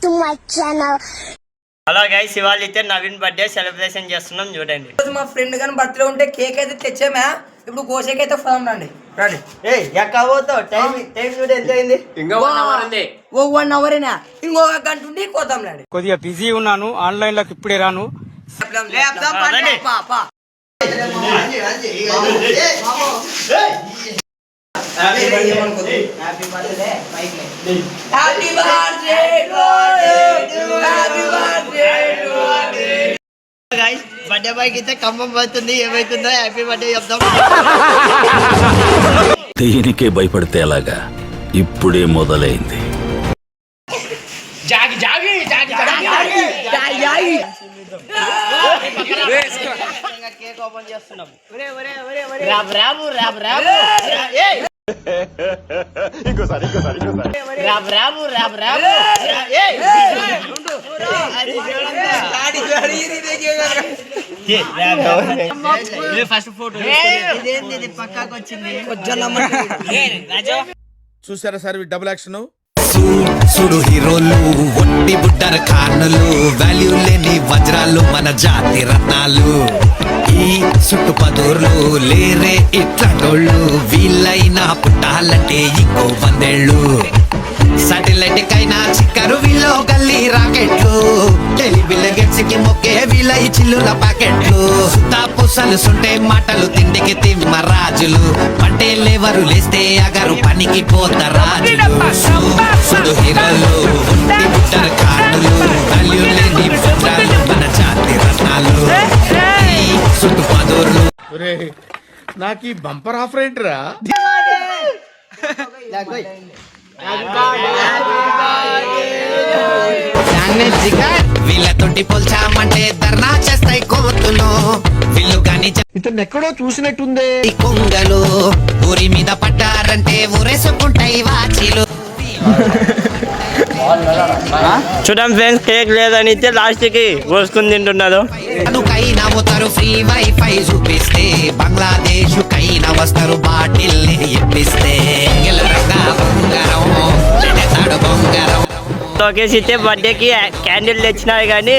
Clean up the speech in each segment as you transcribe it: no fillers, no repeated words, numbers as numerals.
to my channel. Hello guys, ఇవాళ అయితే Naveen birthday celebration చేస్తున్నాం చూడండి. మా ఫ్రెండ్ గాని బర్త్డే ఉంటే కేక్ అయితే తెచ్చామా, ఇప్పుడు గోషేక్ అయితే ఫోన్ రండి రండి. టైం చూడు ఎంత అయింది. ఇంకా 1 అవర్ ఉంది. 1 అవర్ అయినా ఇంకొక గంట ఉండి కోతాం రండి. కొద్దిగా బిజీ ఉన్నాను, ఆన్లైన్ లోకి ఇప్పుడే రాను. బర్త్డే బాయ్కి అయితే కంబం పడుతుంది, ఏమైతుందో హ్యాపీ బర్త్డే చెప్తాం. దీనికే భయపడితే ఎలాగా, ఇప్పుడే మొదలైంది. జాగి జాగి జాగి జాగి కేక్ ఓపెన్ చేస్తున్నాం. ఫస్ట్ ఫోటో పక్కాకి వచ్చింది. చూసారా సార్ డబుల్ యాక్షన్. సుడు హీరోలు ఒట్టి బుట్టర్ ఖానులు, వాల్యూ లేని వజ్రాలు మన జాతి రత్నాలు. ఈ చుట్టుపదూర్లు లేరే ఇట్లాంటోళ్ళు, వీళ్ళైనా పుట్టాలంటే ఇంకో 100 ఏళ్ళు. సాటిలైట్ కైనా చిక్కరు వీళ్ళు గల్లీ రాకెట్లు, టెలివిజన్ కి మొక్కే వీళ్ళ ఈ చిల్లుల ప్యాకెట్లు. తాపుసలు సుంటే మాటలు తిండికి తిమ్మ రాజులు, పట్టేలేవరు లేస్తే అగరు పనికి పోత రాజులు. సుడు హీరోలు ఒట్టి బుట్టర్ ఖానులు, వాల్యూ లేని వజ్రాలు మన జాతి రత్నాలు. ఈ చుట్టుపదూర్లు నాకు ఈ బంపర్ ఆఫర్ ఏంట్రా. వీళ్ళతోటి పోల్చామంటే ధర్నా చేస్తాయి కోతులు, వీళ్ళు కానీ ఇతను ఎక్కడో చూసినట్టుంది. కొంగలు ఊరి మీద పడ్డారంటే ఊరేసుకుంటాయి వాచిలు. చూడండి ఫ్రెండ్స్, కేక్ లేదని లాస్ట్ కి కోసుకుని తింటున్నారు. కైనా పోతారు ఫ్రీ వైఫై చూపిస్తే, బంగ్లాదేశ్ కైనా వస్తారు బాటిల్ ఇప్పిస్తే. లోకేష్ అయితే బర్త్డేకి క్యాండిల్ తెచ్చినాయి కానీ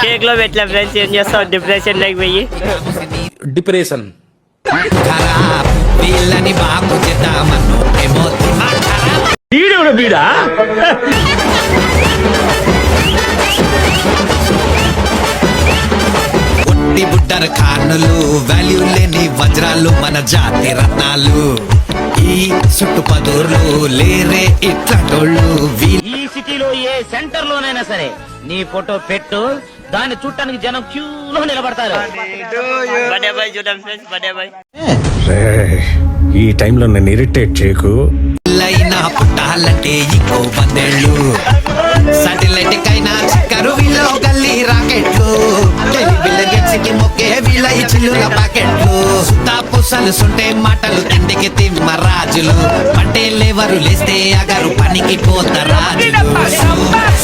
కేక్ లో పెట్టలే ఫ్రెండ్స్. ఏం చేస్తావు, డిప్రెషన్ లేక పోయి. డిప్రెషన్ వీళ్ళని బాగు చేద్దామన్ను బీడా ఒట్టి బుట్టర్ ఖానులు, వాల్యూ లేని వజ్రాలు మన జాతి రత్నాలు. ఈ చుట్టుపదూర్లు లేరే ఇట్లాంటోళ్ళు, ఈ సిటీలో ఏ సెంటర్ లోనైనా సరే నీ ఫోటో పెట్టు, దాన్ని చూడటానికి జనం క్యూలో నిలబడతారు. బర్త్డే బాయ్ చూడండి ఫ్రెండ్స్, బర్త్డే బాయ్. ఈ టైంలో నన్ను ఇరిటేట్ చేయకు. వీళ్ళైనా పుట్టాలంటే ఇంకో 100 ఏళ్ళు. సాటిలైట్ కైనా చిక్కరు వీళ్ళు గల్లీ రాకెట్లు, టెలివిజన్ కి మొక్కే వీళ్ళ ఈ చిల్లుల ప్యాకెట్లు. తాపుసలు సుంటే మాటలు తిండికి తిమ్మ రాజులు, పట్టేలేవరు లేస్తే అగరు పనికి పోత రాజులు.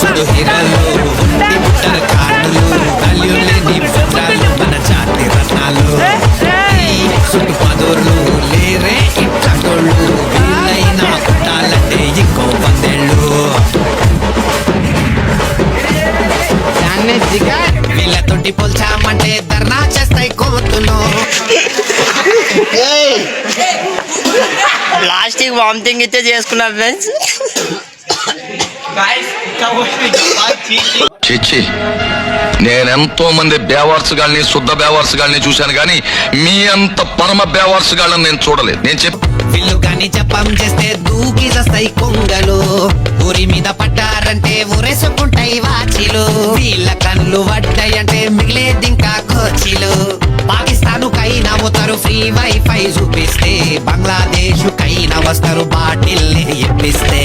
సుడు హీరోలు ఒట్టి బుట్టర్ ఖానులు, వాల్యూ లేని వజ్రాలు మన జాతి రత్నాలు. ఈ చుట్టుపదూర్లు లేరే ఇట్లాంటోళ్ళు, వీళ్ళైనా పుట్టాలంటే ఇంకో 100 ఏళ్ళు. వీళ్ళతోటి పోల్చామంటే ధర్నా చేస్తాయి కోతులు. లాస్ట్ కి వామిటింగ్ అయితే చేసుకున్నా ఫ్రెండ్స్. చిచ్చి, నేనెంతో మంది బేవార్సుగాల్ని శుద్ధ బేవార్సుగాల్ని చూశాను కానీ మీ అంత పరమ బేవార్సుగాళ్ళని నేను చూడలేదు. నేను వీళ్ళు కానీ జపం చేస్తే దూకి వస్తాయి కొంగలు, ఊరి మీద పడ్డారంటే ఊరేసుకుంటాయి వాచిలు. వీళ్ళ కళ్ళు పడ్డాయంటే మిగిలేది ఇంకా కోచిలు. పాకిస్తాన్ కైనా పోతారు ఫ్రీ వైఫై చూపిస్తే, బంగ్లాదేశ్ కైనా వస్తారు బాటిల్ ఇప్పిస్తే.